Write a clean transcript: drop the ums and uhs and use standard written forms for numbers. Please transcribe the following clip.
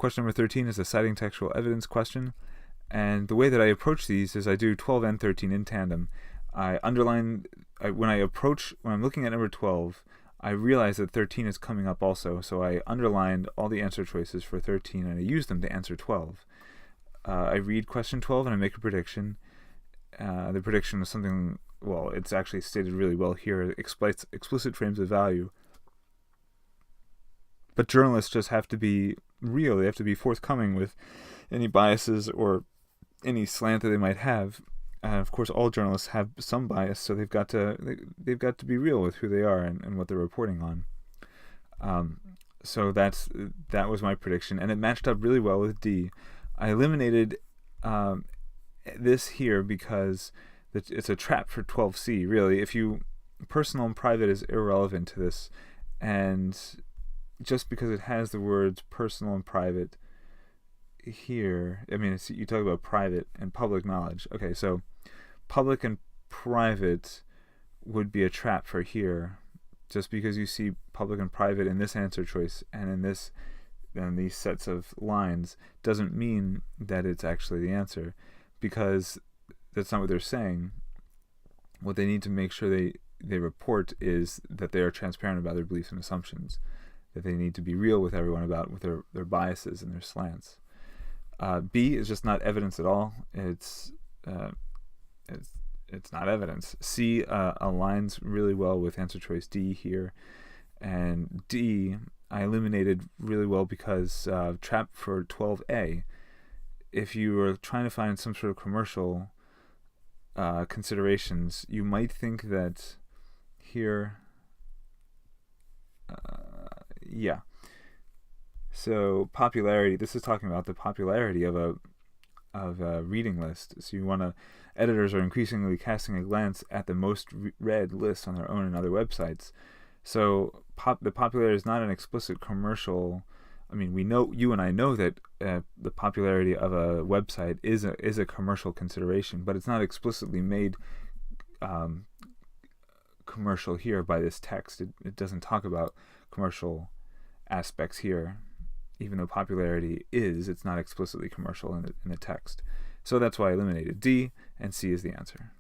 question number 13 is a citing textual evidence question. And the way that I approach these is I do 12 and 13 in tandem. I underline, when I'm looking at number 12, I realize that 13 is coming up also, so I underlined all the answer choices for 13 and I use them to answer 12. I read question 12 and I make a prediction. The prediction is something, well, it's actually stated really well here. It explains explicit frames of value. But journalists just have to be real. They have to be forthcoming with any biases or any slant that they might have. Of course, all journalists have some bias, so they've got to be real with who they are and what they're reporting on. So that was my prediction, and it matched up really well with D. I eliminated this here because it's a trap for 12C. Really, personal and private is irrelevant to this, and just because it has the words personal and private here, I mean, you talk about private and public knowledge. Okay, so public and private would be a trap for here, just because you see public and private in this answer choice and in these sets of lines doesn't mean that it's actually the answer, because that's not what they're saying. What they need to make sure they report is that they are transparent about their beliefs and assumptions, that they need to be real with everyone with their biases and their slants. B is just not evidence at all. It's not evidence. C aligns really well with answer choice D here, and D I eliminated really well because trap for 12A. If you were trying to find some sort of commercial considerations, you might think that here, yeah. So popularity. This is talking about the popularity of a reading list. So editors are increasingly casting a glance at the most read lists on their own and other websites. So the popularity is not an explicit commercial. I mean, you and I know that the popularity of a website is a commercial consideration, but it's not explicitly made commercial here by this text. It doesn't talk about commercial aspects here. Even though popularity it's not explicitly commercial in the text. So that's why I eliminated D, and C is the answer.